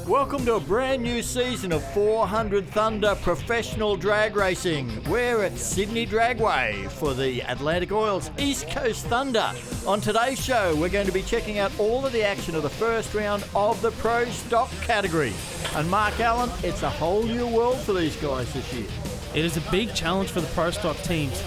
Welcome to a brand new season of 400 Thunder professional drag racing. We're at Sydney Dragway for the Atlantic Oil's East Coast Thunder. On today's show, we're going to be checking out all of the action of the first round of the Pro Stock category. And Mark Allen, it's a whole new world for these guys this year. It is a big challenge for the Pro Stock teams.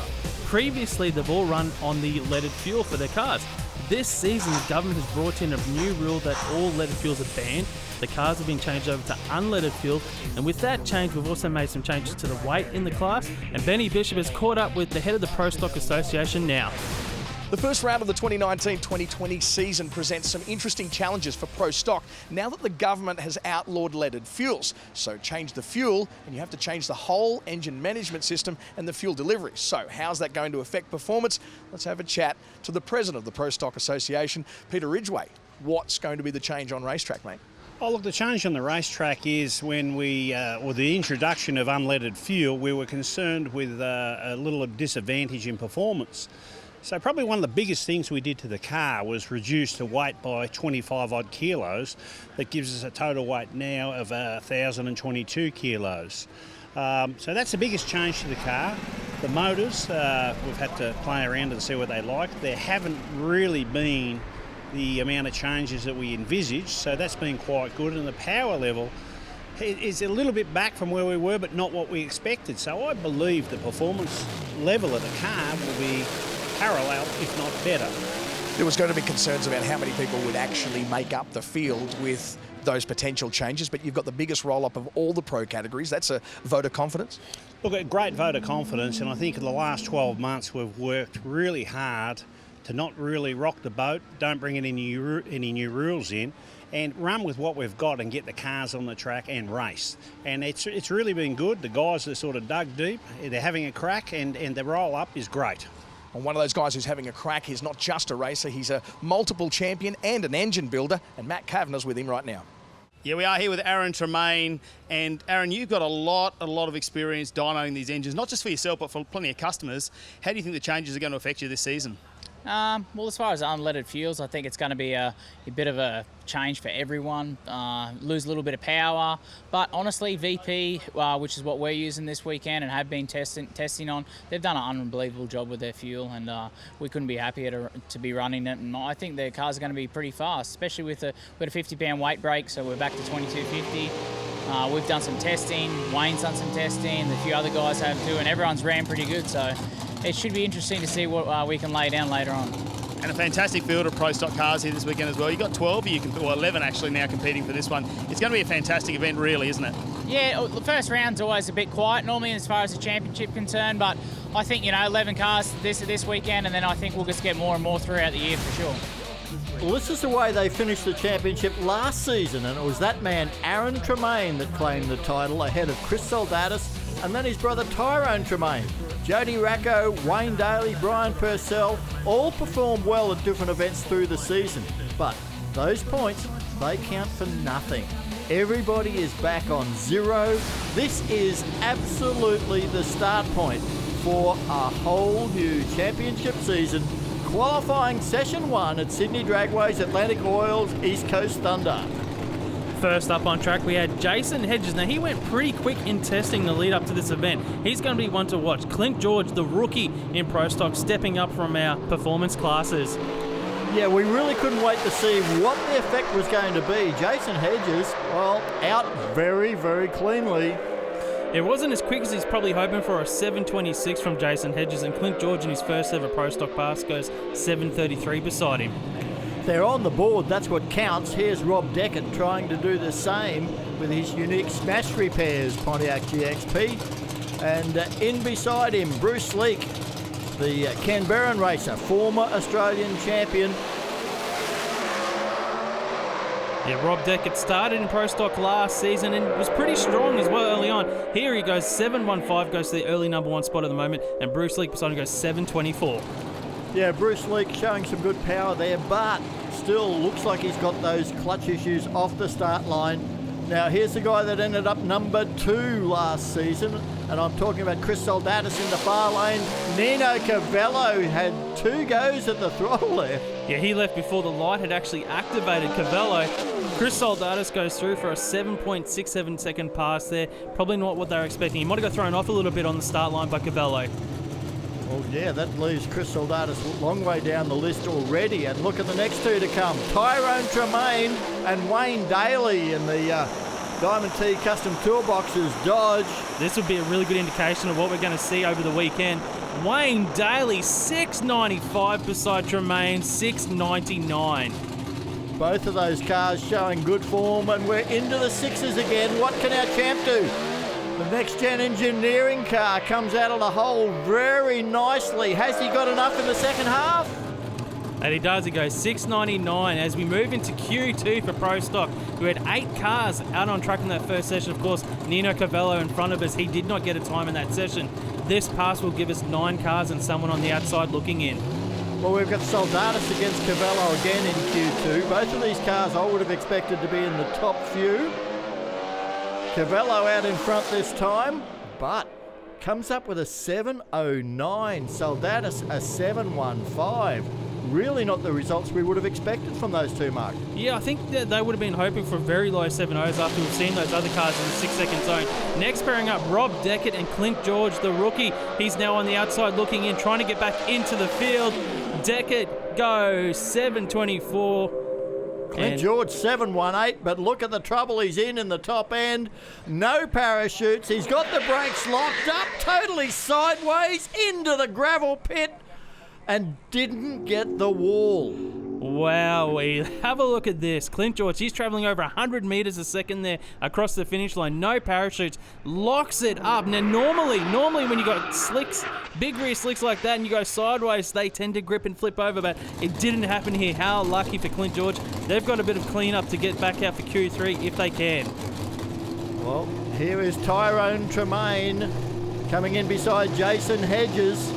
Previously, they've all run on the leaded fuel for their cars. This season, the government has brought in a new rule that all leaded fuels are banned. The cars have been changed over to unleaded fuel, and with that change, we've also made some changes to the weight in the class, and Benny Bishop has caught up with the head of the Pro Stock Association now. The first round of the 2019-2020 season presents some interesting challenges for Pro Stock now that the government has outlawed leaded fuels. So change the fuel and you have to change the whole engine management system and the fuel delivery. So how's that going to affect performance? Let's have a chat to the president of the Pro Stock Association, Peter Ridgway. What's going to be the change on racetrack, mate? Oh, look, the change on the racetrack is when or the introduction of unleaded fuel, we were concerned with a little disadvantage in performance. So probably one of the biggest things we did to the car was reduce the weight by 25 odd kilos. That gives us a total weight now of 1,022 kilos. So that's the biggest change to the car. The motors, we've had to play around and see what they like. There haven't really been the amount of changes that we envisaged, so that's been quite good. And the power level is a little bit back from where we were, but not what we expected. So I believe the performance level of the car will be parallel, if not better. There was going to be concerns about how many people would actually make up the field with those potential changes, but you've got the biggest roll-up of all the pro categories. That's a vote of confidence. Look, a great vote of confidence, and I think in the last 12 months we've worked really hard to not really rock the boat, don't bring any new rules in, and run with what we've got and get the cars on the track and race. And it's really been good. The guys are sort of dug deep, they're having a crack, and the roll-up is great. And one of those guys who's having a crack is not just a racer, he's a multiple champion and an engine builder, and Matt Kavanagh's with him right now. Yeah, we are here with Aaron Tremayne, and Aaron, you've got a lot of experience dynoing these engines, not just for yourself, but for plenty of customers. How do you think the changes are going to affect you this season? Well, as far as unleaded fuels, I think it's going to be a bit of a change for everyone, lose a little bit of power. But honestly, VP, which is what we're using this weekend and have been testing on, they've done an unbelievable job with their fuel, and we couldn't be happier to be running it. And I think their cars are going to be pretty fast, especially with a 50-pound weight brake, so we're back to 2250. We've done some testing, Wayne's done some testing, a few other guys have too, and everyone's ran pretty good. So it should be interesting to see what we can lay down later on. And a fantastic field of Pro Stock cars here this weekend as well. You've got 12, 11 actually now competing for this one. It's going to be a fantastic event really, isn't it? Yeah, the first round's always a bit quiet normally as far as the championship concerned, but I think, 11 cars this weekend, and then I think we'll just get more and more throughout the year for sure. Well, this is the way they finished the championship last season, and it was that man, Aaron Tremayne, that claimed the title ahead of Chris Soldatis and then his brother Tyrone Tremaine. Jody Racco, Wayne Daly, Brian Purcell all performed well at different events through the season. But those points, they count for nothing. Everybody is back on zero. This is absolutely the start point for a whole new championship season, qualifying session 1 at Sydney Dragway's Atlantic Oil's East Coast Thunder. First up on track, we had Jason Hedges. Now, he went pretty quick in testing the lead up to this event. He's going to be one to watch. Clint George, the rookie in Pro Stock, stepping up from our performance classes. Yeah, we really couldn't wait to see what the effect was going to be. Jason Hedges, well, out very, very cleanly. It wasn't as quick as he's probably hoping for. A 7.26 from Jason Hedges, and Clint George in his first ever Pro Stock pass goes 7.33 beside him. They're on the board, that's what counts. Here's Rob Deckett trying to do the same with his unique Smash Repairs Pontiac GXP. And in beside him, Bruce Leake the Canberran racer, former Australian champion. Yeah, Rob Deckett started in Pro Stock last season and was pretty strong as well early on. Here he goes 7.15, goes to the early number one spot at the moment, and Bruce Leak beside him goes 7.24. Yeah, Bruce Leak showing some good power there, but still looks like he's got those clutch issues off the start line. Now, here's the guy that ended up number 2 last season, and I'm talking about Chris Soldatis in the far lane. Nino Cavello had 2 goes at the throttle there. Yeah, he left before the light had actually activated Cavello. Chris Soldatis goes through for a 7.67 second pass there. Probably not what they were expecting. He might have got thrown off a little bit on the start line by Cavello. Well, yeah, that leaves Chris Soldatis a long way down the list already. And look at the next 2 to come. Tyrone Tremaine and Wayne Daly in the Diamond T Custom Toolboxes Dodge. This would be a really good indication of what we're going to see over the weekend. Wayne Daly, 6.95 beside Tremaine, 6.99. Both of those cars showing good form, and we're into the 6s again. What can our champ do? The Next Gen Engineering car comes out of the hole very nicely. Has he got enough in the second half? And he does. He goes 6.99 as we move into Q2 for Pro Stock. We had 8 cars out on track in that first session. Of course, Nino Cavello in front of us. He did not get a time in that session. This pass will give us 9 cars and someone on the outside looking in. Well, we've got Soldatis against Cavello again in Q2. Both of these cars I would have expected to be in the top few. Cavello out in front this time, but comes up with a 7.09. Soldatis a 7.15. Really not the results we would have expected from those two, Mark. Yeah, I think that they would have been hoping for very low 7.0s after we've seen those other cars in the 6-second zone. Next pairing up, Rob Deckett and Clint George, the rookie. He's now on the outside looking in, trying to get back into the field. Deckett goes 7.24. Clint George 7.18, but look at the trouble he's in the top end. No parachutes. He's got the brakes locked up, totally sideways into the gravel pit, and didn't get the wall. Wow, have a look at this. Clint George, he's travelling over 100 metres a second there across the finish line. No parachutes, locks it up. Now, normally when you got slicks, big rear slicks like that and you go sideways, they tend to grip and flip over, but it didn't happen here. How lucky for Clint George. They've got a bit of clean-up to get back out for Q3 if they can. Well, here is Tyrone Tremaine coming in beside Jason Hedges.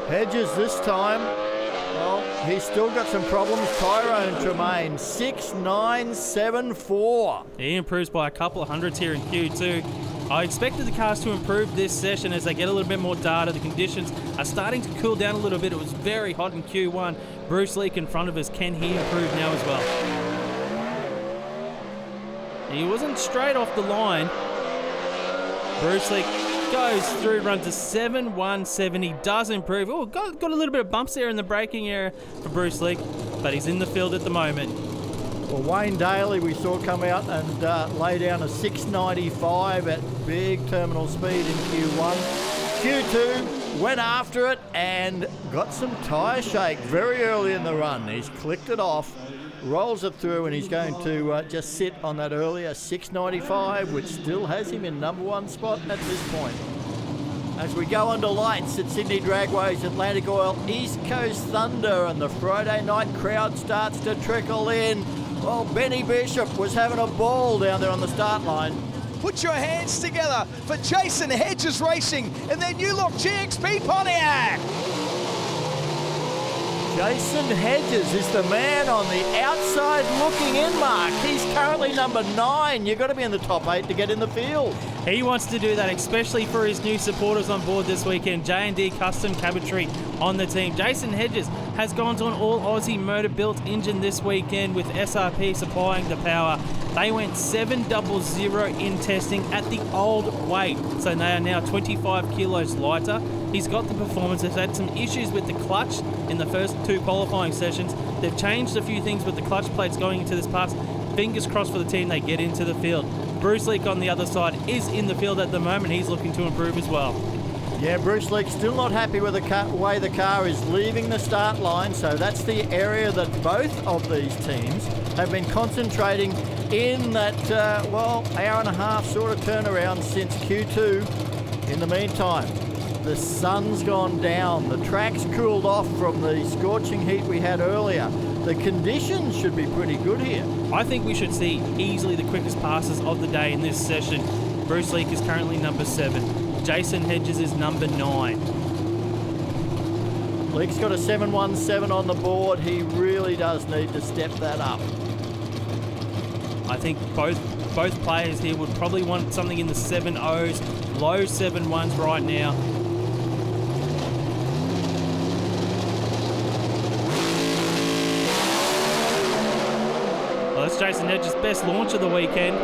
Hedges this time, well, he's still got some problems. Tyrone Tremaine, 6.974. He improves by a couple of hundreds here in Q2. I expected the cars to improve this session as they get a little bit more data. The conditions are starting to cool down a little bit. It was very hot in Q1. Bruce Leak in front of us. Can he improve now as well? He wasn't straight off the line. Bruce Leak goes through, runs to 7.17. He does improve. Oh, got a little bit of bumps there in the braking area for Bruce Leak, but he's in the field at the moment. Well, Wayne Daly we saw come out and lay down a 6.95 at big terminal speed in Q1. Q2 went after it and got some tyre shake very early in the run. He's clicked it off, rolls it through, and he's going to just sit on that earlier 6.95, which still has him in number 1 spot at this point. As we go under lights at Sydney Dragway's Atlantic Oil East Coast Thunder, and the Friday night crowd starts to trickle in. Well, Benny Bishop was having a ball down there on the start line. Put your hands together for Jason Hedges Racing and their new look GXP Pontiac. Jason Hedges is the man on the outside looking in, Mark. He's currently number 9. You've got to be in the top 8 to get in the field. He wants to do that, especially for his new supporters on board this weekend. J&D Custom Cabinetry on the team. Jason Hedges has gone to an all-Aussie motor-built engine this weekend with SRP supplying the power. They went 700 in testing at the old weight, so they are now 25 kilos lighter. He's got the performance. They've had some issues with the clutch in the first 2 qualifying sessions. They've changed a few things with the clutch plates going into this pass. Fingers crossed for the team, they get into the field. Bruce Leak on the other side is in the field at the moment. He's looking to improve as well. Yeah, Bruce Leak still not happy with the way the car is leaving the start line, so that's the area that both of these teams have been concentrating in that, hour and a half sort of turnaround since Q2. In the meantime, the sun's gone down. The track's cooled off from the scorching heat we had earlier. The conditions should be pretty good here. I think we should see easily the quickest passes of the day in this session. Bruce Leak is currently number 7. Jason Hedges is number 9. Leak's got a 7:17 on the board. He really does need to step that up. I think both players here would probably want something in the 7.0s, low 7.1s right now. Well, that's Jason Hedges' best launch of the weekend.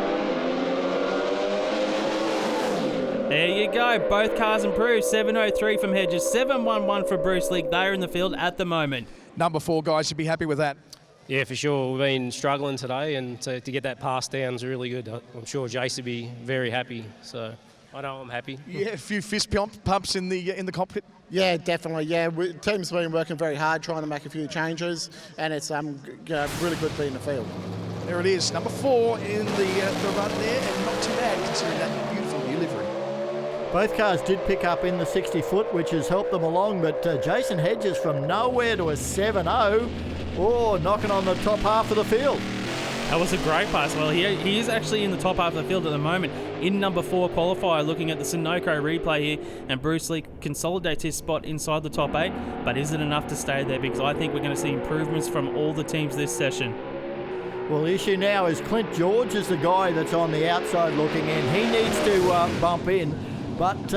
There you go. Both cars improved. 7.03 from Hedges, 7.11 for Bruce Leak. They're in the field at the moment. Number 4, guys, you'd be happy with that. Yeah, for sure. We've been struggling today, and to get that pass down is really good. I'm sure Jace would be very happy. So I know I'm happy. Yeah, a few fist pumps in the cockpit. Yeah, definitely. Yeah, the team's been working very hard trying to make a few changes, and it's really good to be in the field. There it is, number 4 in the run there, and not too bad considering that beautiful new livery. Both cars did pick up in the 60-foot, which has helped them along, but Jason Hedges from nowhere to a 7.0. Oh, knocking on the top half of the field. That was a great pass. Well, he is actually in the top half of the field at the moment. In number 4 qualifier, looking at the Sunoco replay here, and Bruce Lee consolidates his spot inside the top 8. But is it enough to stay there? Because I think we're going to see improvements from all the teams this session. Well, the issue now is Clint George is the guy that's on the outside looking in. He needs to bump in. But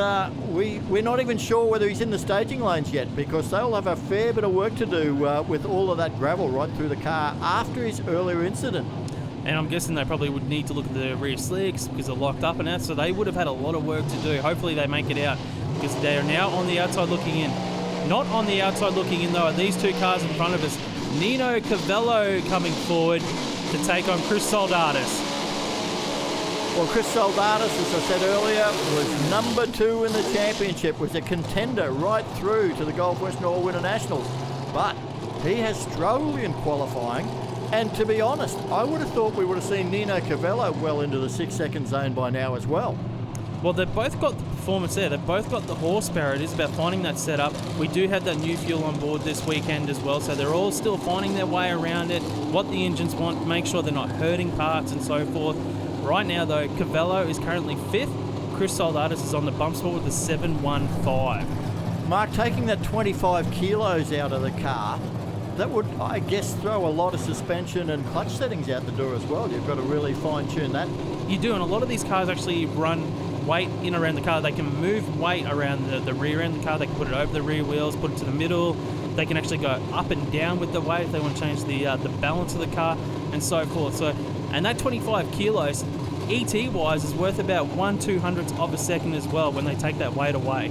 we're not even sure whether he's in the staging lanes yet, because they'll have a fair bit of work to do with all of that gravel right through the car after his earlier incident. And I'm guessing they probably would need to look at the rear slicks because they're locked up and that, so they would have had a lot of work to do. Hopefully they make it out, because they are now on the outside looking in. Not on the outside looking in, though, are these 2 cars in front of us. Nino Cavello coming forward to take on Chris Soldatis. Well, Chris Soldatis, as I said earlier, was number 2 in the championship, was a contender right through to the Gulf Western All-Winter Nationals. But he has struggled in qualifying, and to be honest, I would have thought we would have seen Nino Cavello well into the 6-second zone by now as well. Well, they've both got the performance there. They've both got the horsepower. It is about finding that setup. We do have that new fuel on board this weekend as well, so they're all still finding their way around it, what the engines want, make sure they're not hurting parts and so forth. Right now, though, Cavello is currently 5th. Chris Soldatis is on the bump spot with a 7.15. Mark, taking that 25 kilos out of the car, that would, I guess, throw a lot of suspension and clutch settings out the door as well. You've got to really fine-tune that. You do, and a lot of these cars actually run weight in around the car. They can move weight around the rear end of the car. They can put it over the rear wheels, put it to the middle. They can actually go up and down with the weight if they want to change the balance of the car and so forth. And that 25 kilos, ET-wise, is worth about 1/200th of a second as well when they take that weight away.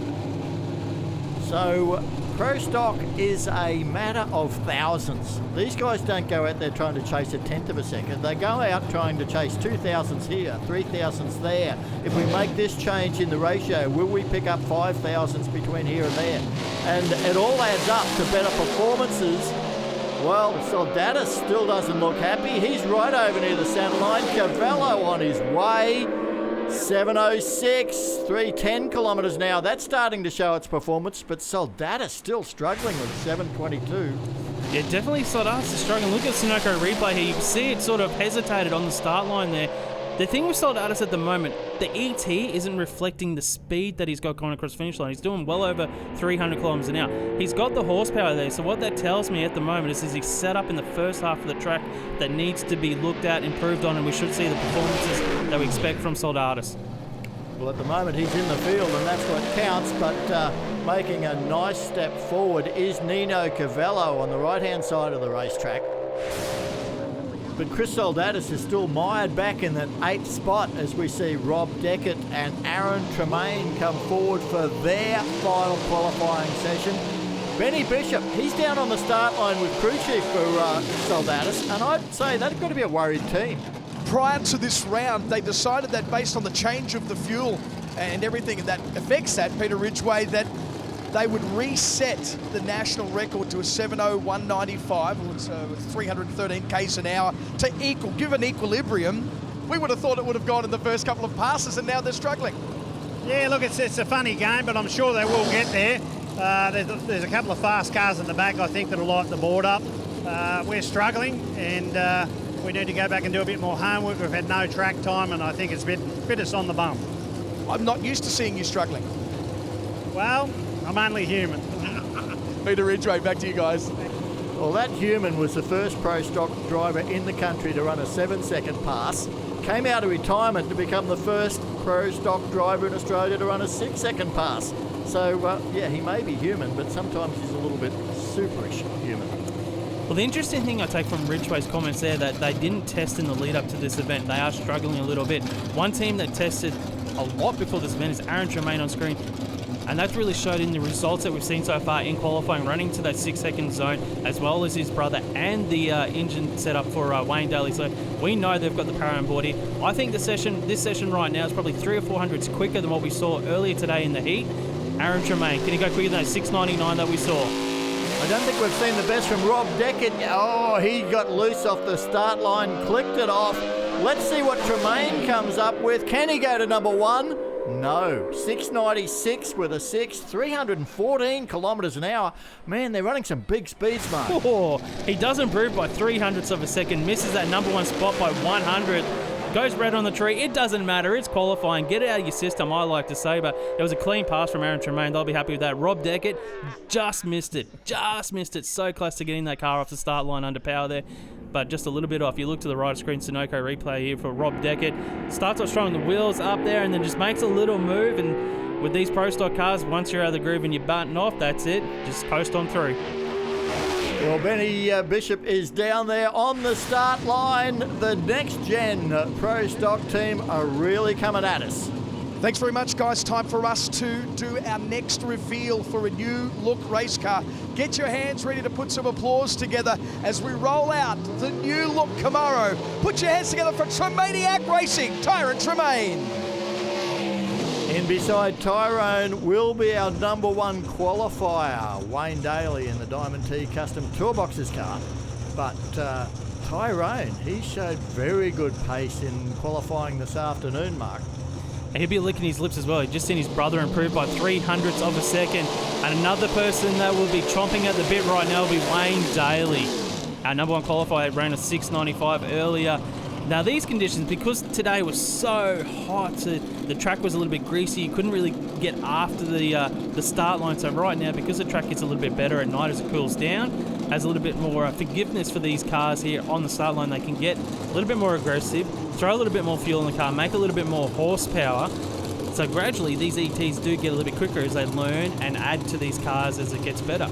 So, Pro Stock is a matter of thousands. These guys don't go out there trying to chase a 1/10 of a second. They go out trying to chase 2,000s here, 3,000s there. If we make this change in the ratio, will we pick up 5,000s between here and there? And it all adds up to better performances. Well, Soldatis still doesn't look happy. He's right over near the centre line. Cavello on his way. 7.06, 310 kilometres now. That's starting to show its performance, but Soldatis still struggling with 7.22. Yeah, definitely Soldatis is struggling. Look at Sunoco replay here. You can see it sort of hesitated on the start line there. The thing with Soldatis at the moment, the ET isn't reflecting the speed that he's got going across the finish line. He's doing well over 300 kilometres an hour. He's got the horsepower there, so what that tells me at the moment is he's set up in the first half of the track that needs to be looked at, improved on, and we should see the performances that we expect from Soldatis. Well, at the moment he's in the field and that's what counts, but making a nice step forward is Nino Cavello on the right-hand side of the racetrack. But Chris Soldatis is still mired back in that 8th spot as we see Rob Deckett and Aaron Tremayne come forward for their final qualifying session. Benny Bishop, he's down on the start line with crew chief for Soldatis, and I'd say they've got to be a worried team. Prior to this round, they decided that based on the change of the fuel and everything that affects that, Peter Ridgway, that they would reset the national record to a 7:01.95, or it's 313 k's an hour, to give an equilibrium. We would have thought it would have gone in the first couple of passes, and now they're struggling. Yeah, look, it's a funny game, but I'm sure they will get there. There's a couple of fast cars in the back, I think, that'll light the board up. We're struggling, and we need to go back and do a bit more homework. We've had no track time, and I think it's bit us on the bum. I'm not used to seeing you struggling. Well, I'm only human. Peter Ridgway, back to you guys. Well, that human was the first pro stock driver in the country to run a 7-second pass. Came out of retirement to become the first pro stock driver in Australia to run a 6-second pass. So, yeah, he may be human, but sometimes he's a little bit superish human. Well, the interesting thing I take from Ridgway's comments there, that they didn't test in the lead up to this event. They are struggling a little bit. One team that tested a lot before this event is Aaron Tremayne on screen, and that's really showed in the results that we've seen so far in qualifying, running to that 6-second zone, as well as his brother and the engine setup for Wayne Daly. So we know they've got the power on board here. I think this session right now is probably 300 or 400 quicker than what we saw earlier today in the heat. Aaron Tremayne, can he go quicker than that 6.99 that we saw? I don't think we've seen the best from Rob Deckett. Oh, he got loose off the start line, clicked it off. Let's see what Tremaine comes up with. Can he go to number 1? No. 6.96 with a 6, 314 kilometres an hour. Man, they're running some big speeds, Mark. Oh, he does improve by 0.03 of a second, misses that number 1 spot by 100. Goes red on the tree. It doesn't matter. It's qualifying. Get it out of your system, I like to say. But it was a clean pass from Aaron Tremayne. They'll be happy with that. Rob Deckett just missed it. So close to getting that car off the start line under power there, but just a little bit off. You look to the right of screen, Sunoco replay here for Rob Deckett. Starts off strong, the wheels up there, and then just makes a little move. And with these Pro Stock cars, once you're out of the groove and you're button off, that's it. Just coast on through. Well, Benny Bishop is down there on the start line. The next gen Pro Stock team are really coming at us. Thanks very much, guys. Time for us to do our next reveal for a new look race car. Get your hands ready to put some applause together as we roll out the new look Camaro. Put your hands together for Tremaniac Racing, Aaron Tremayne. In beside Tyrone will be our number 1 qualifier, Wayne Daly in the Diamond T Custom Toolboxes car. But Tyrone, he showed very good pace in qualifying this afternoon, Mark. He'll be licking his lips as well. He's just seen his brother improve by 0.03 of a second. And another person that will be chomping at the bit right now will be Wayne Daly. Our number 1 qualifier ran a 6.95 earlier. Now these conditions, because today was so hot, the track was a little bit greasy, you couldn't really get after the start line. So right now, because the track gets a little bit better at night as it cools down, has a little bit more forgiveness for these cars here on the start line. They can get a little bit more aggressive, throw a little bit more fuel in the car, make a little bit more horsepower. So gradually these ETs do get a little bit quicker as they learn and add to these cars as it gets better.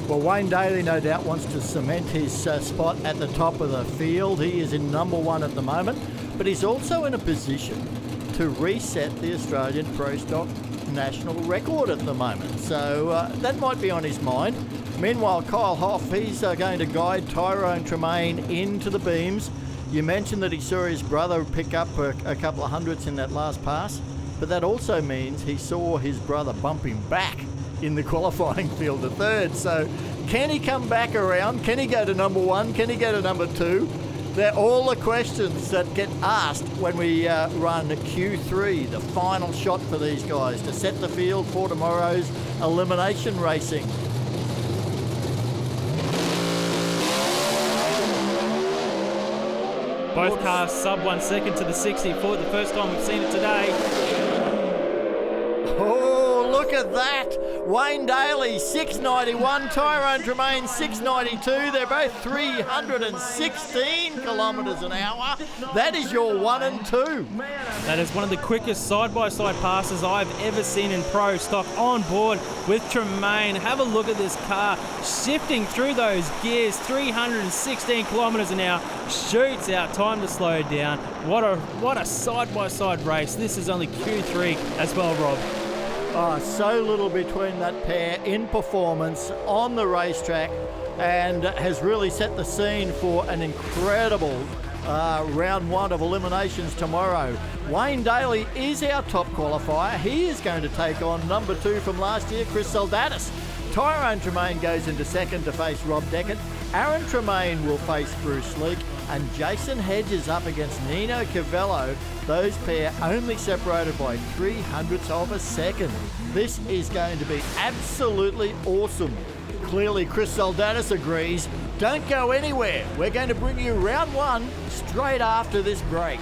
Well, Wayne Daly no doubt wants to cement his spot at the top of the field. He is in number 1 at the moment, but he's also in a position to reset the Australian Pro Stock national record at the moment. So that might be on his mind. Meanwhile, Kyle Hoff, he's going to guide Tyrone Tremayne into the beams. You mentioned that he saw his brother pick up a couple of hundredths in that last pass, but that also means he saw his brother bump him back in the qualifying field to 3rd. So can he come back around? Can he go to number 1? Can he go to number 2? They're all the questions that get asked when we run Q3, the final shot for these guys to set the field for tomorrow's elimination racing. Both cars sub 1 second to the 60 for the first time we've seen it today. Oh, look at that. Wayne Daly, 6.91. Tyrone Tremaine, 6.92. They're both 316 kilometres an hour. That is your 1 and 2. That is one of the quickest side-by-side passes I've ever seen in Pro Stock, on board with Tremaine. Have a look at this car shifting through those gears, 316 kilometres an hour. Shoots out, time to slow down. What a side-by-side race. This is only Q3 as well, Rob. Oh, so little between that pair in performance on the racetrack, and has really set the scene for an incredible round one of eliminations tomorrow. Wayne Daly is our top qualifier. He is going to take on number 2 from last year, Chris Soldatis. Aaron Tremayne goes into second to face Rob Deckett. Aaron Tremayne will face Bruce Leake, and Jason Hedges up against Nino Cavello. Those pair only separated by 0.03 of a second. This is going to be absolutely awesome. Clearly Chris Soldatis agrees. Don't go anywhere. We're going to bring you round one straight after this break.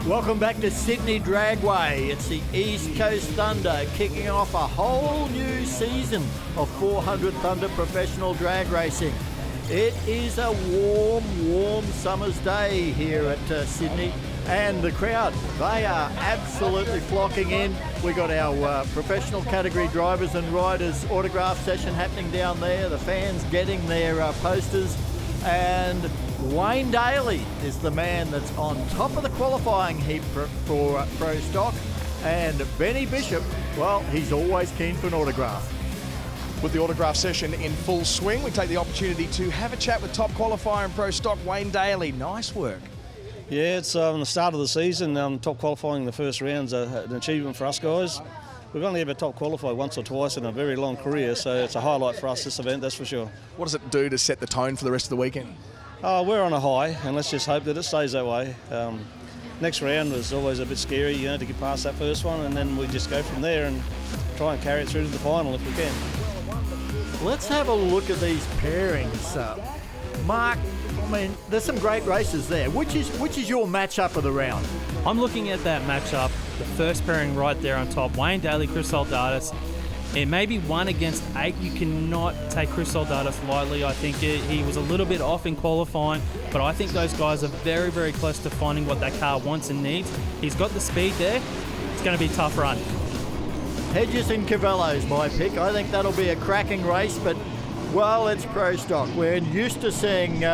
Welcome back to Sydney Dragway. It's the East Coast Thunder kicking off a whole new season of 400 Thunder professional drag racing. It is a warm summer's day here at Sydney, and the crowd, they are absolutely flocking in. We got our professional category drivers and riders autograph session happening down there, the fans getting their posters, and Wayne Daly is the man that's on top of the qualifying heap for Pro Stock, and Benny Bishop, well, he's always keen for an autograph. With the autograph session in full swing, we take the opportunity to have a chat with top qualifier in Pro Stock, Wayne Daly. Nice work. Yeah, it's on the start of the season. Top qualifying in the first round's an achievement for us guys. We've only ever top qualified once or twice in a very long career, so it's a highlight for us, this event, that's for sure. What does it do to set the tone for the rest of the weekend? We're on a high, and let's just hope that it stays that way. Next round was always a bit scary, you know, to get past that first one, and then we just go from there and try and carry it through to the final if we can. Let's have a look at these pairings. Mark, I mean, there's some great races there. Which is your matchup of the round? I'm looking at that matchup, the first pairing right there on top, Wayne Daly, Chris Soldatis. It may be 1 against 8. You cannot take Chris Soldatis lightly. I think he was a little bit off in qualifying, but I think those guys are very, very close to finding what that car wants and needs. He's got the speed there. It's going to be a tough run. Hedges and Cavello's my pick. I think that'll be a cracking race, but, well, it's Pro Stock. We're used to seeing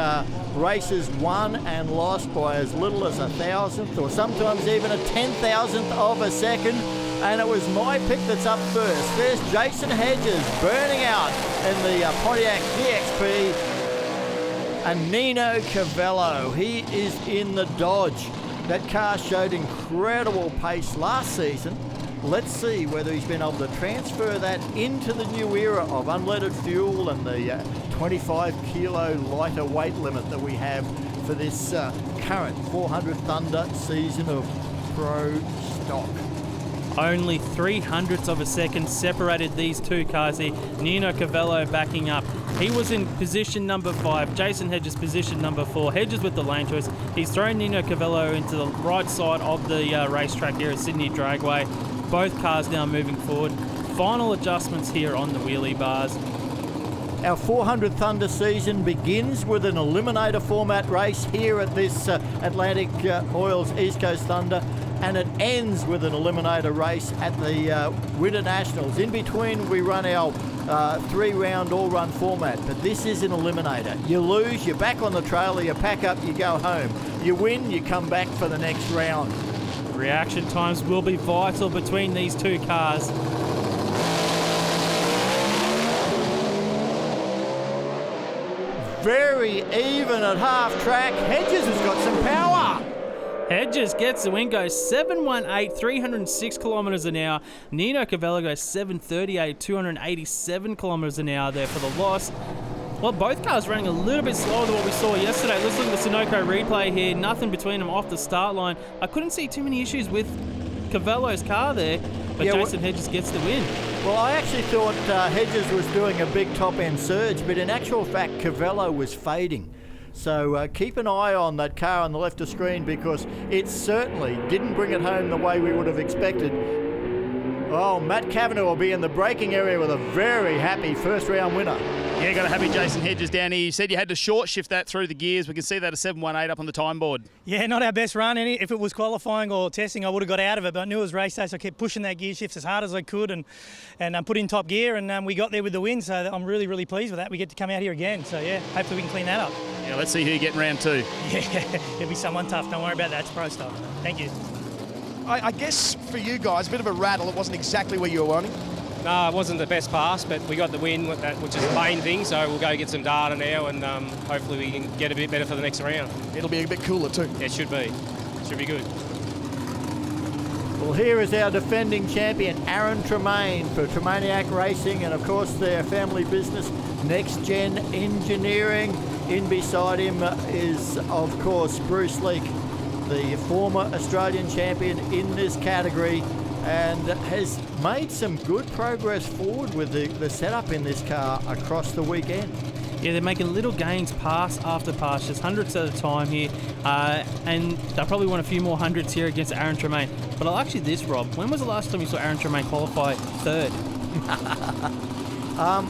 races won and lost by as little as 1,000th or sometimes even a 10,000th of a second. And it was my pick that's up first. There's Jason Hedges burning out in the Pontiac GXP. And Nino Cavello, he is in the Dodge. That car showed incredible pace last season. Let's see whether he's been able to transfer that into the new era of unleaded fuel and the 25 kilo lighter weight limit that we have for this current 400 Thunder season of Pro Stock. Only 0.03 of a second separated these two cars here. Nino Cavello backing up. He was in position number 5. Jason Hedges position number 4. Hedges with the lane choice. He's thrown Nino Cavello into the right side of the racetrack here at Sydney Dragway. Both cars now moving forward. Final adjustments here on the wheelie bars. Our 400 Thunder season begins with an eliminator format race here at this Atlantic Oils East Coast Thunder, and it ends with an eliminator race at the Winter Nationals. In between, we run our 3-round all-run format, but this is an eliminator. You lose, you're back on the trailer, you pack up, you go home. You win, you come back for the next round. Reaction times will be vital between these two cars. Very even at half track. Hedges has got some power. Hedges gets the win, goes 718, 306 kilometres an hour. Nino Cavello goes 738, 287 kilometres an hour there for the loss. Well, both cars running a little bit slower than what we saw yesterday. Let's look at the Sunoco replay here. Nothing between them off the start line. I couldn't see too many issues with Cavello's car there, but yeah, Jason Hedges gets the win. Well, I actually thought Hedges was doing a big top-end surge, but in actual fact, Cavello was fading. So keep an eye on that car on the left of screen, because it certainly didn't bring it home the way we would have expected. Well, Matt Kavanagh will be in the braking area with a very happy first round winner. Yeah, got a happy Jason Hedges down here. You said you had to short shift that through the gears. We can see that a 718 up on the time board. Yeah, not our best run. If it was qualifying or testing, I would have got out of it, but I knew it was race day, so I kept pushing that gear shift as hard as I could and put in top gear, and we got there with the win, so I'm really, really pleased with that. We get to come out here again, so yeah, hopefully we can clean that up. Yeah, let's see who you get in round 2. Yeah, it'll be someone tough. Don't worry about that. It's pro stuff. Thank you. I guess for you guys, a bit of a rattle. It wasn't exactly where you were wanting. No, it wasn't the best pass, but we got the win, which is the main thing. So we'll go get some data now, and hopefully we can get a bit better for the next round. It'll be a bit cooler too. Yeah, it should be. Should be good. Well, here is our defending champion, Aaron Tremayne, for Tremaine Racing, and of course their family business, Next Gen Engineering. In beside him is, of course, Bruce Leake, the former Australian champion in this category, and has made some good progress forward with the setup in this car across the weekend. Yeah, they're making little gains pass after pass, just hundreds at a time here, and they'll probably want a few more hundreds here against Aaron Tremayne. But I like this, Rob. When was the last time you saw Aaron Tremayne qualify third?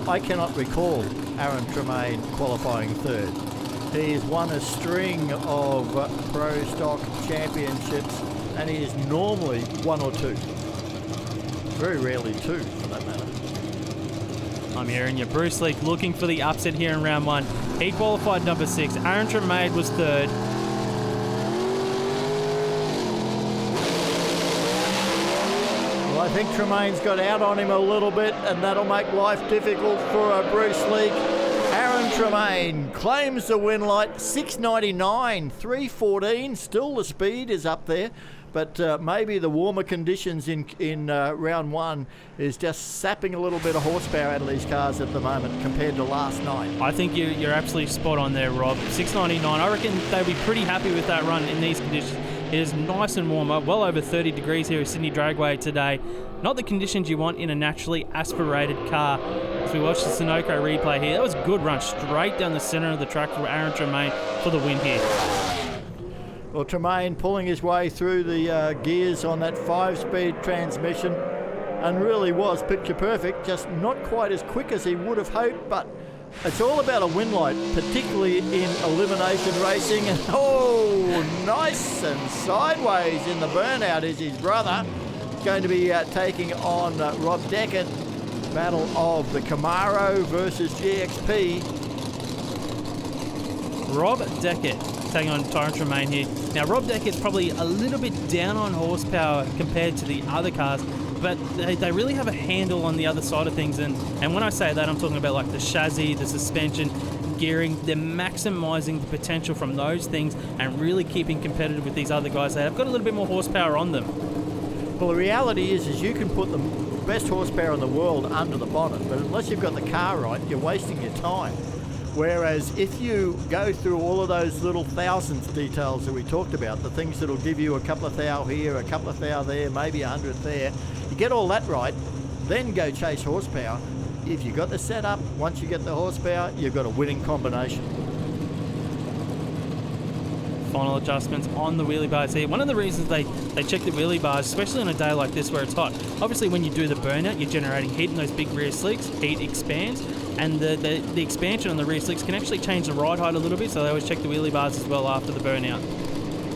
I cannot recall Aaron Tremayne qualifying third. He's won a string of Pro Stock championships, and he is normally 1 or 2. Very rarely 2, for that matter. I'm hearing you. Bruce Leake looking for the upset here in round 1. He qualified number 6. Aaron Tremayne was third. Well, I think Tremayne's got out on him a little bit, and that'll make life difficult for Bruce Leake. Aaron Tremayne claims the win light, 699, 314. Still the speed is up there, but maybe the warmer conditions in round 1 is just sapping a little bit of horsepower out of these cars at the moment compared to last night. I think you're absolutely spot on there, Rob. 699. I reckon they'll be pretty happy with that run in these conditions. It is nice and warm up, well over 30 degrees here at Sydney Dragway today. Not the conditions you want in a naturally aspirated car. As we watch the Sunoco replay here, that was a good run straight down the centre of the track for Aaron Tremayne for the win here. Well, Tremaine pulling his way through the gears on that 5-speed transmission, and really was picture perfect, just not quite as quick as he would have hoped, but it's all about a win light, particularly in elimination racing. And oh, nice and sideways in the burnout is his brother. He's going to be taking on Rob Deckett. Battle of the Camaro versus GXP. Rob Deckett taking on Aaron Tremayne here. Now, Rob Deckett's probably a little bit down on horsepower compared to the other cars, but they really have a handle on the other side of things. And when I say that, I'm talking about like the chassis, the suspension, gearing. They're maximising the potential from those things and really keeping competitive with these other guys that have got a little bit more horsepower on them. Well, the reality is you can put the best horsepower in the world under the bonnet, but unless you've got the car right, you're wasting your time. Whereas if you go through all of those little thousandths details that we talked about, the things that'll give you a couple of thou here, a couple of thou there, maybe 100 there, you get all that right, then go chase horsepower. If you've got the setup, once you get the horsepower, you've got a winning combination. Final adjustments on the wheelie bars here. One of the reasons they check the wheelie bars, especially on a day like this where it's hot, obviously when you do the burnout, you're generating heat in those big rear slicks, heat expands, and the expansion on the rear slicks can actually change the ride height a little bit, so they always check the wheelie bars as well after the burnout.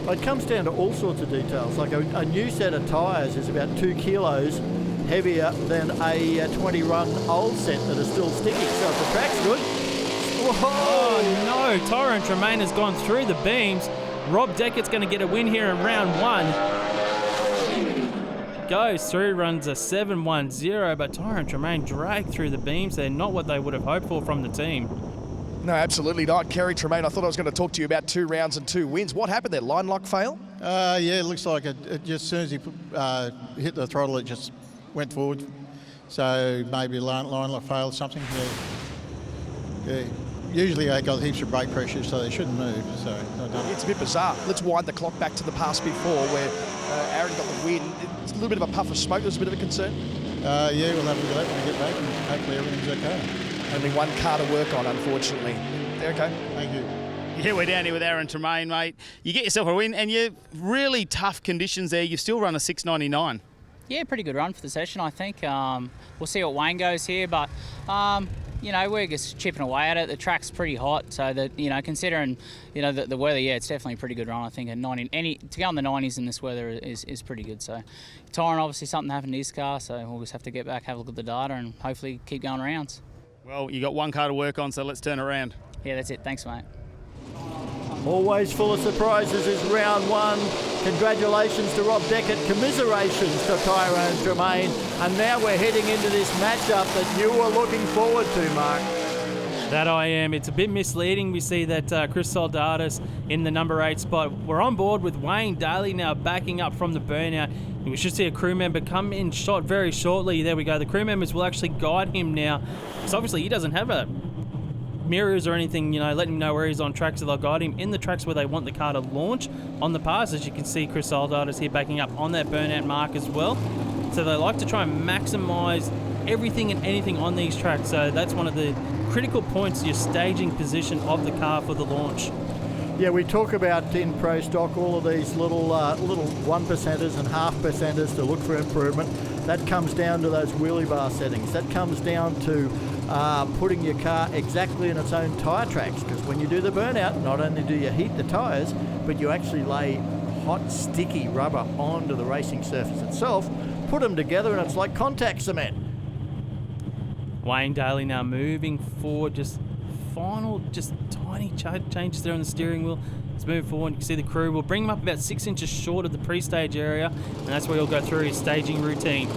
It comes down to all sorts of details. Like a new set of tyres is about 2 kilos heavier than a 20-run old set that are still sticky. So if the track's good... Whoa! Oh no, Aaron Tremayne has gone through the beams. Rob Deckett's going to get a win here in round 1. Goes through, runs a 7.10, but Aaron Tremayne dragged through the beams. They're not what they would have hoped for from the team. No, absolutely not. Kerry Tremaine, I thought I was going to talk to you about 2 rounds and 2 wins. What happened there? Line lock fail? Yeah, it looks like it just as soon as he hit the throttle, it just went forward. So maybe line lock failed something. Yeah. Usually they got heaps of brake pressure, so they shouldn't move. So I don't know. It's a bit bizarre. Let's wind the clock back to the past before where Aaron got the win. It's a little bit of a puff of smoke. There's a bit of a concern. Yeah, we'll have a look at that when we get back, and hopefully everything's okay. Only one car to work on, unfortunately. Okay. Thank you. Yeah, we're down here with Aaron Tremayne, mate. You get yourself a win, and you're really tough conditions there. You've still run a 699. Yeah, pretty good run for the session, I think. We'll see what Wayne goes here, but we're just chipping away at it. The track's pretty hot, so that considering the weather, yeah, it's definitely a pretty good run. I think to go in the 90s in this weather is pretty good. So, Tyron, obviously something happened to his car, so we'll just have to get back, have a look at the data, and hopefully keep going rounds. Well, you got one car to work on, so let's turn around. Yeah, that's it. Thanks, mate. Always full of surprises is round one. Congratulations to Rob Deckett, commiserations to Tyrone Tremaine, and now we're heading into this matchup that you were looking forward to, Mark. That I am. It's a bit misleading. We see that Chris Soldatis in the number 8 spot. We're on board with Wayne Daly now backing up from the burnout. And we should see a crew member come in shot very shortly. There we go. The crew members will actually guide him now, because obviously he doesn't have a mirrors or anything, letting him know where he's on track, so they'll guide him in the tracks where they want the car to launch on the pass. As you can see, Chris Soldatis here backing up on that burnout mark as well. So they like to try and maximise everything and anything on these tracks. So that's one of the critical points, your staging position of the car for the launch. Yeah, we talk about in Pro Stock all of these little 1%ers and half percenters to look for improvement. That comes down to those wheelie bar settings. That comes down to putting your car exactly in its own tyre tracks, because when you do the burnout, not only do you heat the tyres, but you actually lay hot, sticky rubber onto the racing surface itself, put them together, and it's like contact cement. Wayne Daly now moving forward, just tiny changes there on the steering wheel. He's moving forward. You can see the crew will bring him up about 6 inches short of the pre-stage area, and that's where he'll go through his staging routine.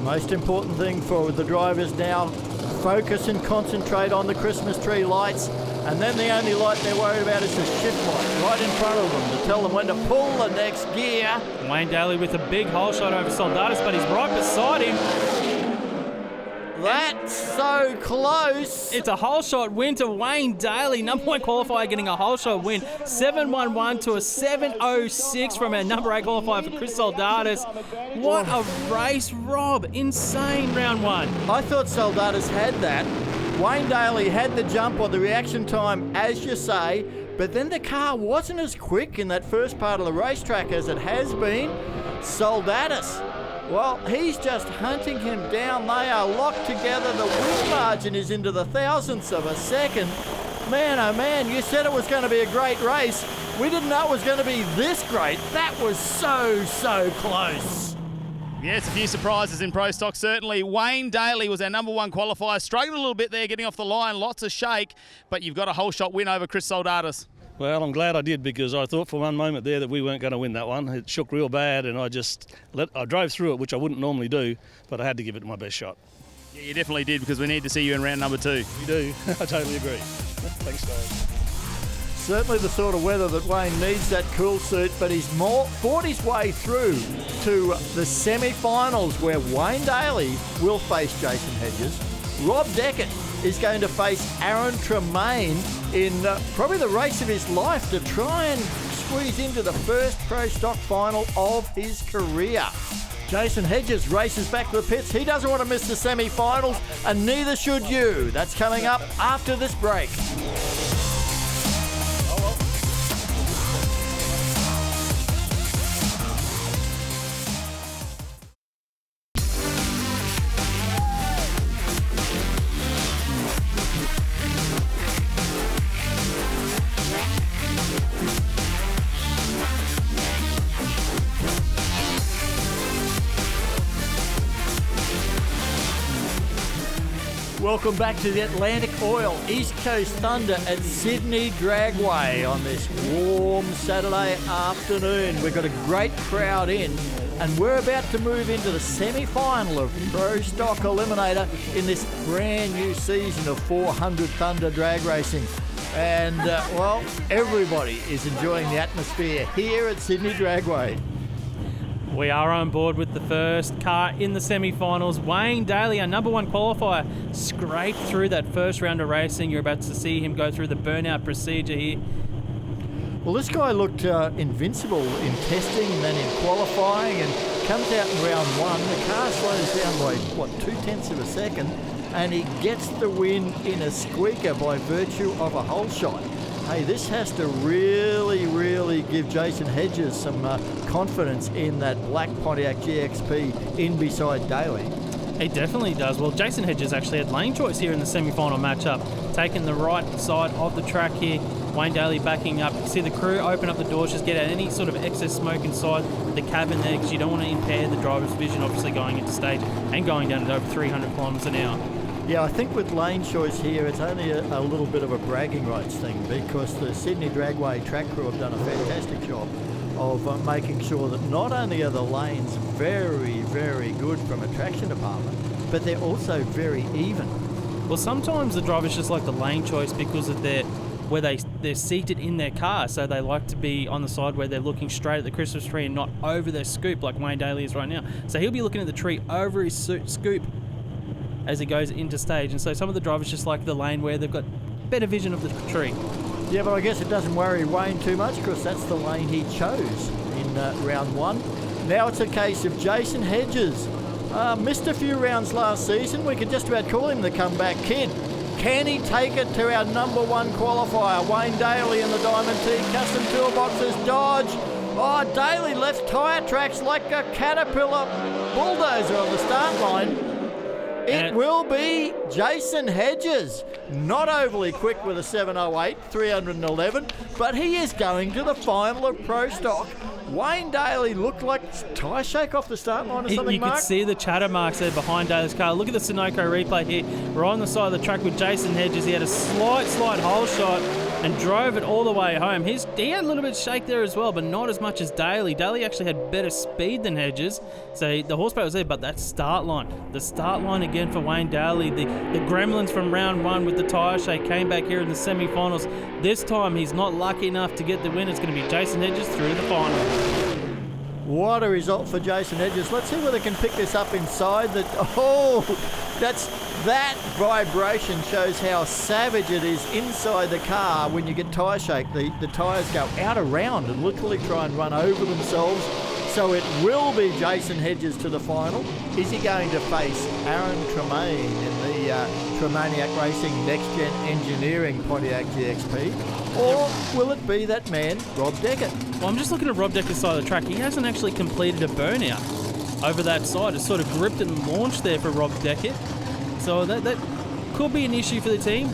Most important thing for the drivers now, focus and concentrate on the Christmas tree lights, and then the only light they're worried about is the shift light right in front of them to tell them when to pull the next gear. Wayne Daly with a big hole shot over Soldatis, but he's right beside him. That's so close. It's a hole shot win to Wayne Daly. Number 1 qualifier getting a hole shot win. 7.11 to a 7.06 from our number 8 qualifier for Chris Soldatis. What a race, Rob. Insane round 1. I thought Soldatis had that. Wayne Daly had the jump or the reaction time, as you say, but then the car wasn't as quick in that first part of the racetrack as it has been. Soldatis, well, he's just hunting him down. They are locked together. The win margin is into the thousandths of a second. Man, oh man, you said it was going to be a great race. We didn't know it was going to be this great. That was so close. Yes, a few surprises in Pro Stock, certainly. Wayne Daly was our number 1 qualifier. Struggled a little bit there getting off the line. Lots of shake, but you've got a whole shot win over Chris Soldatis. Well, I'm glad I did, because I thought for one moment there that we weren't going to win that one. It shook real bad, and I drove through it, which I wouldn't normally do, but I had to give it my best shot. Yeah, you definitely did, because we need to see you in round number 2. You do. I totally agree. Thanks, guys. Certainly the sort of weather that Wayne needs that cool suit, but he's fought his way through to the semi-finals, where Wayne Daly will face Jason Hedges. Rob Deckett is going to face Aaron Tremayne in probably the race of his life to try and squeeze into the first Pro Stock final of his career. Jason Hedges races back to the pits. He doesn't want to miss the semi-finals, and neither should you. That's coming up after this break. Welcome back to the Atlantic Oil East Coast Thunder at Sydney Dragway on this warm Saturday afternoon. We've got a great crowd in, and we're about to move into the semi-final of Pro Stock Eliminator in this brand new season of 400 Thunder drag racing. And, well, everybody is enjoying the atmosphere here at Sydney Dragway. We are on board with the first car in the semi-finals. Wayne Daly, our number 1 qualifier, scraped through that first round of racing. You're about to see him go through the burnout procedure here. Well, this guy looked invincible in testing and then in qualifying, and comes out in round 1. The car slows down by, 0.2 of a second, and he gets the win in a squeaker by virtue of a hole shot. Hey, this has to really give Jason Hedges some confidence in that black Pontiac GXP in beside Daly. He definitely does. Well, Jason Hedges actually had lane choice here in the semi-final matchup, taking the right side of the track here. Wayne Daly backing up. You see the crew open up the doors, just get out any sort of excess smoke inside the cabin there, because you don't want to impair the driver's vision, obviously going into stage and going down at over 300 kilometres an hour. Yeah, I think with lane choice here, it's only a little bit of a bragging rights thing, because the Sydney Dragway track crew have done a fantastic job of making sure that not only are the lanes very good from a traction department, but they're also very even. Well, sometimes the drivers just like the lane choice because of where they're seated in their car, so they like to be on the side where they're looking straight at the Christmas tree and not over their scoop like Wayne Daly is right now. So he'll be looking at the tree over his scoop as he goes into stage, and so some of the drivers just like the lane where they've got better vision of the tree. Yeah, but I guess it doesn't worry Wayne too much, because that's the lane he chose in round one. Now it's a case of Jason Hedges. Missed a few rounds last season. We could just about call him the comeback kid. Can he take it to our number one qualifier, Wayne Daly in the Diamond T Custom Toolboxes Dodge? Oh, Daly left tyre tracks like a caterpillar bulldozer on the start line. It will be Jason Hedges. Not overly quick with a 7:08, 311, but he is going to the final of Pro Stock. Wayne Daly looked like tyre shake off the start line or something, You Mark. could see the chatter marks there behind Daly's car. Look at the Sunoco replay here. We're on the side of the track with Jason Hedges. He had a slight hole shot and drove it all the way home. He had a little bit of shake there as well, but not as much as Daly. Daly actually had better speed than Hedges, so the horsepower was there, but that start line. The start line again for Wayne Daly. The gremlins from round one with the tyre shake came back here in the semi-finals. This time he's not lucky enough to get the win. It's going to be Jason Hedges through to the final. What a result for Jason Hedges. Let's see whether they can pick this up inside. That vibration shows how savage it is inside the car when you get tyre shake. The tyres go out around and literally try and run over themselves. So it will be Jason Hedges to the final. Is he going to face Aaron Tremayne in the Tremaniac Racing Next Gen Engineering Pontiac GXP? Or will it be that man, Rob Deckett? Well, I'm just looking at Rob Deckett's side of the track. He hasn't actually completed a burnout over that side. It's sort of gripped and launched there for Rob Deckett. So that could be an issue for the team.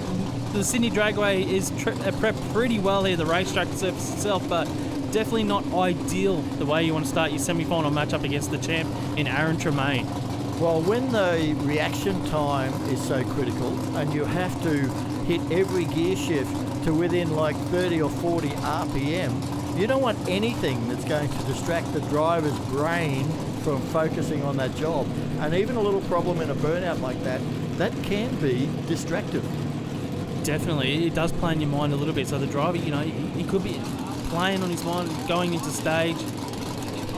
The Sydney Dragway is prepped pretty well here, the racetrack surface itself, but definitely not ideal the way you want to start your semi-final matchup against the champ in Aaron Tremayne. Well, when the reaction time is so critical and you have to hit every gear shift to within like 30 or 40 RPM, you don't want anything that's going to distract the driver's brain from focusing on that job. And even a little problem in a burnout like that can be distractive. Definitely, it does play in your mind a little bit. So the driver, he could be playing on his mind going into stage.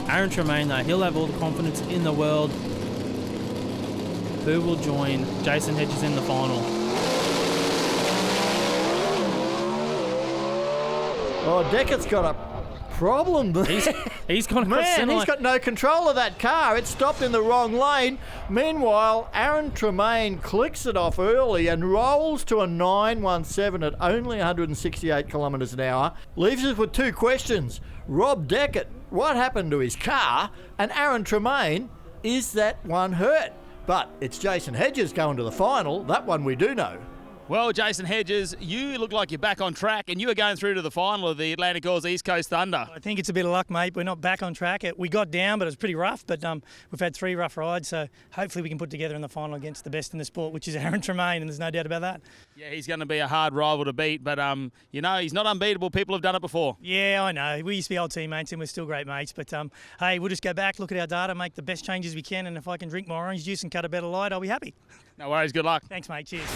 Aaron Tremayne, though, he'll have all the confidence in the world. Who will join Jason Hedges in the final? Oh, Deckett's got a problem there. He's got he's got no control of that car. It stopped in the wrong lane. Meanwhile, Aaron Tremayne clicks it off early and rolls to a 917 at only 168 kilometres an hour. Leaves us with two questions. Rob Deckett, what happened to his car? And Aaron Tremayne, is that one hurt? But it's Jason Hedges going to the final. That one we do know. Well, Jason Hedges, you look like you're back on track and you are going through to the final of the Atlantic Oils East Coast Thunder. I think it's a bit of luck, mate. We're not back on track. We got down, but it was pretty rough. But we've had 3 rough rides, so hopefully we can put together in the final against the best in the sport, which is Aaron Tremayne, and there's no doubt about that. Yeah, he's going to be a hard rival to beat, but, he's not unbeatable. People have done it before. Yeah, I know. We used to be old teammates and we're still great mates. But, hey, we'll just go back, look at our data, make the best changes we can, and if I can drink my orange juice and cut a better light, I'll be happy. No worries. Good luck. Thanks, mate. Cheers.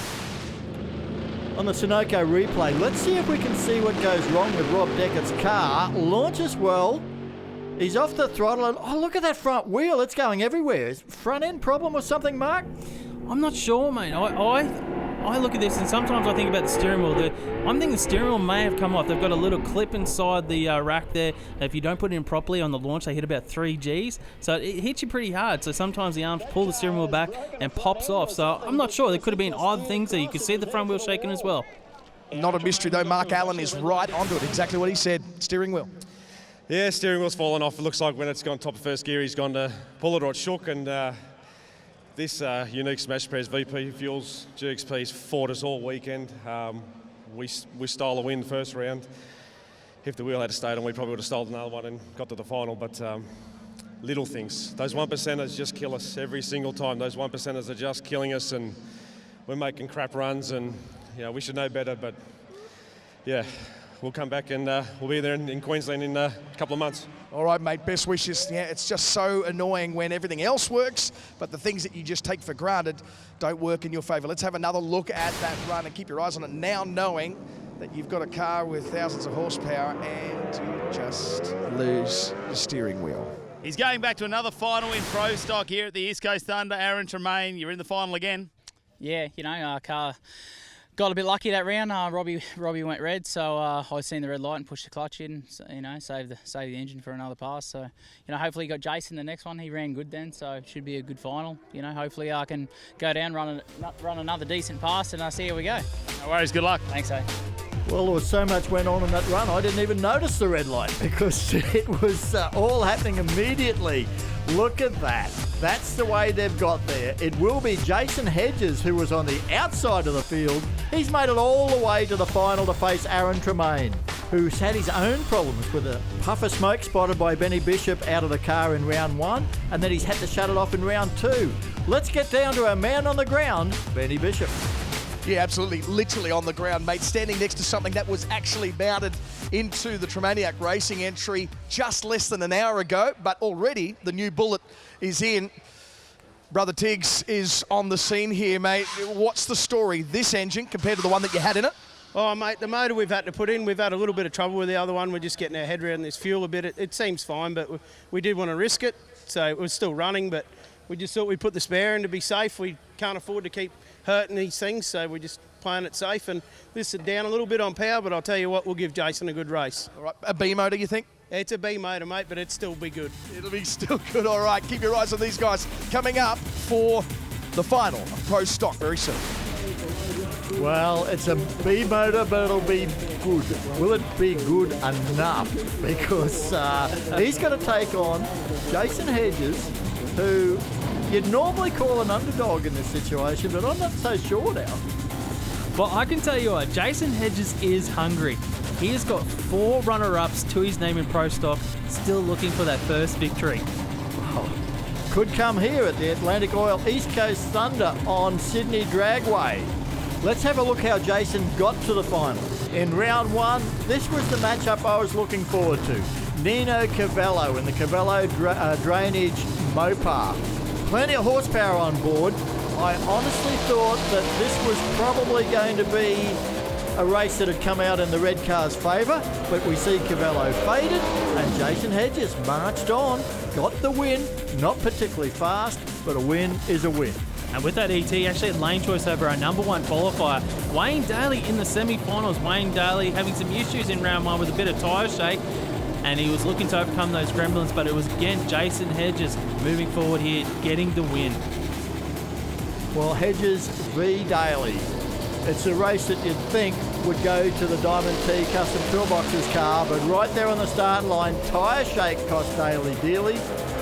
On the Sunoco replay, let's see if we can see what goes wrong with Rob Deckett's car. Launches well. He's off the throttle and, oh, look at that front wheel. It's going everywhere. Is front end problem or something, Mark? I'm not sure, mate. I look at this and sometimes I think about the steering wheel. I'm thinking the steering wheel may have come off. They've got a little clip inside the rack there. If you don't put it in properly on the launch, they hit about 3 Gs. So it hits you pretty hard. So sometimes the arms pull the steering wheel back and pops off. So I'm not sure. There could have been odd things there. You could see the front wheel shaking as well. Not a mystery though, Mark Allen is right onto it, exactly what he said, steering wheel. Yeah, steering wheel's fallen off. It looks like when it's gone top of first gear, he's gone to pull it or it shook, and this unique smash press VP Fuels GXP's fought us all weekend. We stole a win first round. If the wheel had stayed on, we probably would have stolen another one and got to the final, but little things. Those 1%ers just kill us every single time. Those 1%ers are just killing us, and we're making crap runs, and we should know better, but yeah, we'll come back and we'll be there in Queensland in a couple of months. All right, mate, best wishes. Yeah, it's just so annoying when everything else works, but the things that you just take for granted don't work in your favour. Let's have another look at that run and keep your eyes on it now, knowing that you've got a car with thousands of horsepower and you just lose the steering wheel. He's going back to another final in Pro Stock here at the East Coast Thunder. Aaron Tremayne, you're in the final again. Yeah, car got a bit lucky that round. Robbie went red, so I seen the red light and pushed the clutch in. So, save the engine for another pass. So, hopefully he got Jason the next one. He ran good then, so it should be a good final. Hopefully I can go down, run another decent pass, and see how we go. No worries. Good luck. Thanks, eh? Well, there was so much went on in that run, I didn't even notice the red light because it was all happening immediately. Look at that. That's the way they've got there. It will be Jason Hedges, who was on the outside of the field. He's made it all the way to the final to face Aaron Tremayne, who's had his own problems with a puff of smoke spotted by Benny Bishop out of the car in round 1, and then he's had to shut it off in round 2. Let's get down to our man on the ground, Benny Bishop. Yeah, absolutely. Literally on the ground, mate. Standing next to something that was actually mounted into the Tremaine racing entry just less than an hour ago, but already the new Bullet is in. Brother Tiggs is on the scene here, mate. What's the story? This engine compared to the one that you had in it? Oh, mate, the motor we've had to put in, we've had a little bit of trouble with the other one. We're just getting our head around this fuel a bit. It seems fine, but we did want to risk it, so it was still running, but we just thought we'd put the spare in to be safe. We can't afford to keep hurting these things, so we're just playing it safe. And this is down a little bit on power, but I'll tell you what, we'll give Jason a good race. All right, a B motor, you think? It's a B motor, mate, but it'll still be good. It'll be still good, all right. Keep your eyes on these guys coming up for the final of Pro Stock very soon. Well, it's a B motor, but it'll be good. Will it be good enough? Because he's going to take on Jason Hedges, who you'd normally call an underdog in this situation, but I'm not so sure now. Well, I can tell you what, Jason Hedges is hungry. He has got 4 runner-ups to his name in Pro Stock, still looking for that first victory. Oh, could come here at the Atlantic Oil East Coast Thunder on Sydney Dragway. Let's have a look how Jason got to the final. In round 1, this was the matchup I was looking forward to. Nino Cavello in the Cavello Drainage Mopar. Plenty of horsepower on board. I honestly thought that this was probably going to be a race that had come out in the red car's favour, but we see Cavello faded and Jason Hedges marched on, got the win, not particularly fast, but a win is a win. And with that ET, actually had lane choice over our number 1 qualifier, Wayne Daly in the semi-finals. Wayne Daly having some issues in round 1 with a bit of tyre shake, and he was looking to overcome those gremlins, but it was again Jason Hedges moving forward here, getting the win. Well, Hedges v Daly. It's a race that you'd think would go to the Diamond T Custom Toolboxes car, but right there on the start line, tyre shake cost Daly dearly,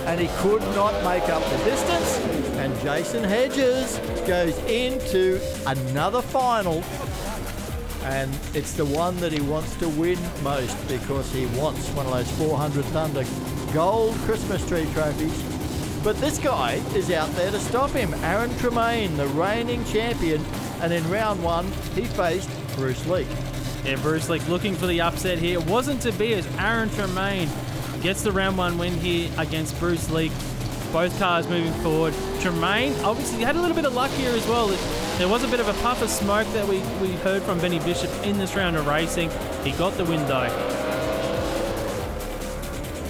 and he could not make up the distance, and Jason Hedges goes into another final, and it's the one that he wants to win most because he wants one of those 400 Thunder gold Christmas tree trophies. But this guy is out there to stop him. Aaron Tremayne, the reigning champion, and in round 1 he faced Bruce Leak. Yeah, Bruce Leak looking for the upset here. It wasn't to be as Aaron Tremayne gets the round 1 win here against Bruce Leak. Both cars moving forward. Tremaine obviously had a little bit of luck here as well. There was a bit of a puff of smoke that we heard from Benny Bishop in this round of racing. He got the win though.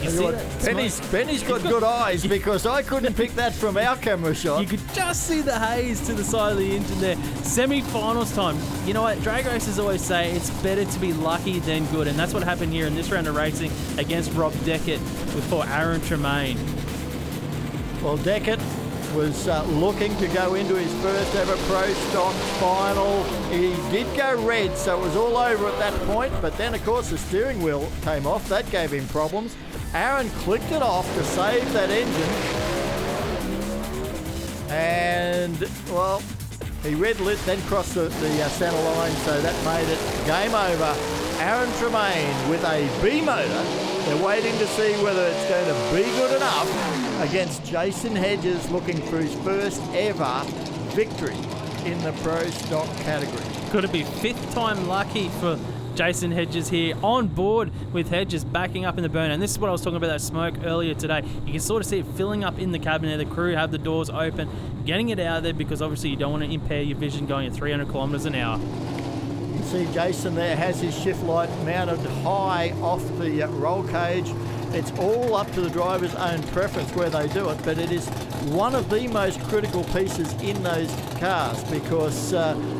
You see that? Benny's got good eyes because I couldn't pick that from our camera shot. You could just see the haze to the side of the engine there. Semi-finals time. You know what? Drag racers always say it's better to be lucky than good, and that's what happened here in this round of racing against Rob Deckett for Aaron Tremayne. Well, Deckett was looking to go into his first ever Pro Stock final. He did go red, so it was all over at that point, but then of course the steering wheel came off. That gave him problems. Aaron clicked it off to save that engine, and well, he red lit, then crossed the centre line, so that made it game over. Aaron Tremayne with a B motor. They're waiting to see whether it's going to be good enough against Jason Hedges, looking for his first ever victory in the Pro Stock category. Could it be fifth time lucky for Jason Hedges here, on board with Hedges backing up in the burn? And this is what I was talking about, that smoke earlier today. You can sort of see it filling up in the cabin there. The crew have the doors open, getting it out of there, because obviously you don't want to impair your vision going at 300 kilometres an hour. You can see Jason there has his shift light mounted high off the roll cage. It's all up to the driver's own preference where they do it, but it is one of the most critical pieces in those cars, because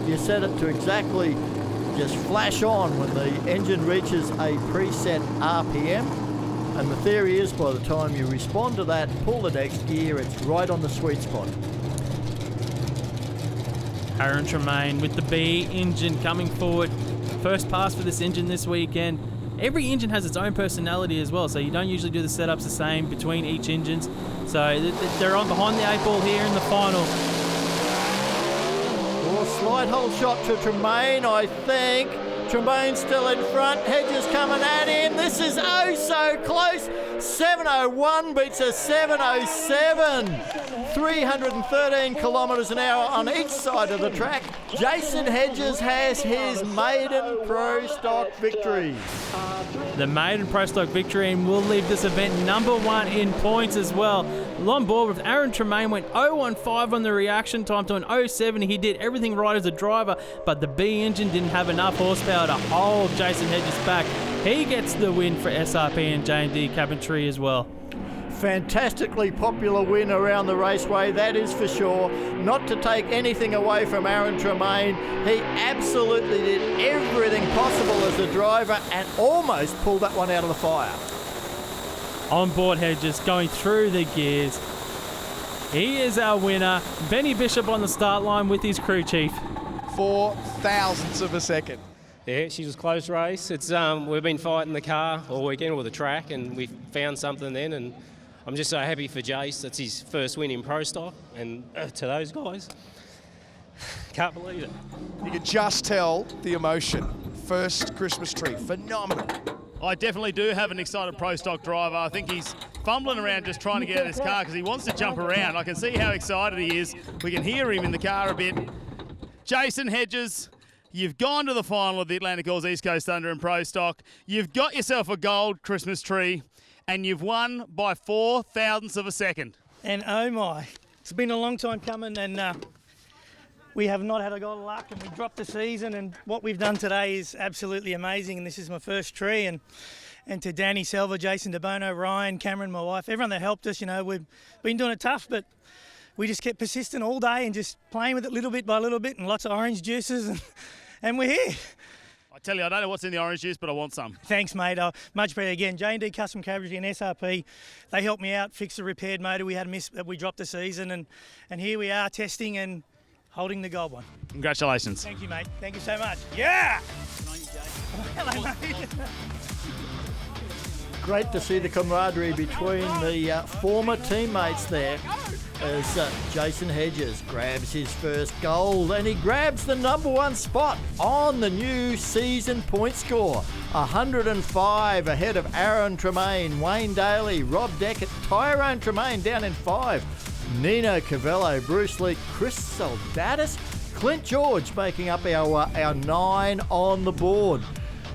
you set it to exactly just flash on when the engine reaches a preset RPM, and the theory is by the time you respond to that, pull the next gear, it's right on the sweet spot. Aaron Tremayne with the B engine coming forward. First pass for this engine this weekend. Every engine has its own personality as well, so you don't usually do the setups the same between each engines. So they're on behind the 8 ball here in the final. Slide hole shot to Tremaine, I think. Tremaine still in front. Hedges coming at him. This is oh so close. 7:01 beats a 7:07. 313 kilometres an hour on each side of the track. Jason Hedges has his maiden Pro Stock victory. The maiden Pro Stock victory, and will leave this event #1 in points as well. On board with Aaron Tremayne, went 0.15 on the reaction time to an 0.7. He did everything right as a driver, but the B engine didn't have enough horsepower to hold Jason Hedges back. He gets the win for SRP and J&D Cabin Tree as well. Fantastically popular win around the raceway, that is for sure. Not to take anything away from Aaron Tremayne, he absolutely did everything possible as a driver and almost pulled that one out of the fire. On board Hedges, going through the gears. He is our winner. Benny Bishop on the start line with his crew chief. 4 thousandths of a second. Yeah, she was a close race. It's we've been fighting the car all weekend, or the track, and we found something then, and I'm just so happy for Jace. That's his first win in Pro Stock, and to those guys, can't believe it. You can just tell the emotion. First Christmas tree, phenomenal. I definitely do have an excited Pro Stock driver. I think he's fumbling around just trying to get out of this car because he wants to jump around. I can see how excited he is. We can hear him in the car a bit. Jason Hedges, you've gone to the final of the Atlantic Oils East Coast Thunder in Pro Stock. You've got yourself a gold Christmas tree, and you've won by 4 thousandths of a second. And oh my, it's been a long time coming, and we have not had a lot of luck, and we dropped the season, and what we've done today is absolutely amazing, and this is my first tree, and to Danny Selva, Jason DeBono, Ryan, Cameron, my wife, everyone that helped us. You know, we've been doing it tough, but we just kept persistent all day and just playing with it little bit by little bit, and lots of orange juices, and we're here. I tell you, I don't know what's in the orange juice, but I want some. Thanks, mate. Much appreciated. Again, J&D Custom Cabinetry and SRP, they helped me out, fix the repaired motor. We had a miss, we dropped the season, and here we are testing and holding the gold one. Congratulations. Thank you, mate. Thank you so much. Yeah! Hello, mate. Great to see the camaraderie between the former teammates there as Jason Hedges grabs his first gold, and he grabs the #1 spot on the new season point score. 105 ahead of Aaron Tremayne, Wayne Daly, Rob Deckett, Tyrone Tremaine down in 5. Nino Cavello, Bruce Leak, Chris Soldatis, Clint George making up our 9 on the board.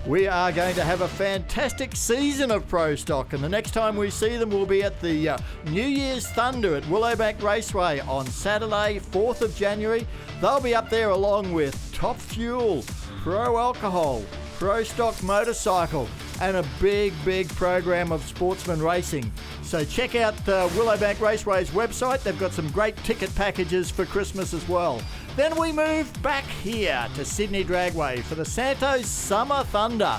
We are going to have a fantastic season of Pro Stock, and the next time we see them will be at the New Year's Thunder at Willowbank Raceway on Saturday, 4th of January. They'll be up there along with Top Fuel, Pro Alcohol, Pro Stock Motorcycle, and a big program of sportsman racing. So check out Willowbank Raceway's website. They've got some great ticket packages for Christmas as well. Then we move back here to Sydney Dragway for the Santos Summer Thunder.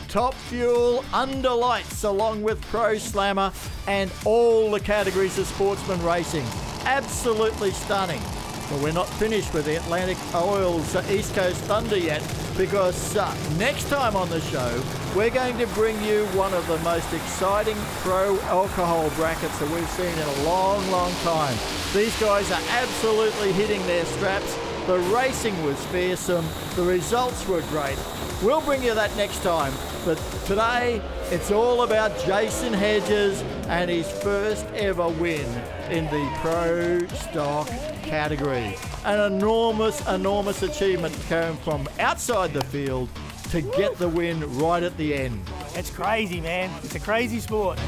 Top Fuel, Under Lights, along with Pro Slammer and all the categories of sportsman racing. Absolutely stunning. But we're not finished with the Atlantic Oil's East Coast Thunder yet, because next time on the show, we're going to bring you one of the most exciting pro alcohol brackets that we've seen in a long, long time. These guys are absolutely hitting their straps. The racing was fearsome. The results were great. We'll bring you that next time. But today, it's all about Jason Hedges and his first ever win in the pro stock category. An enormous, enormous achievement going from outside the field to get the win right at the end. It's crazy, man. It's a crazy sport.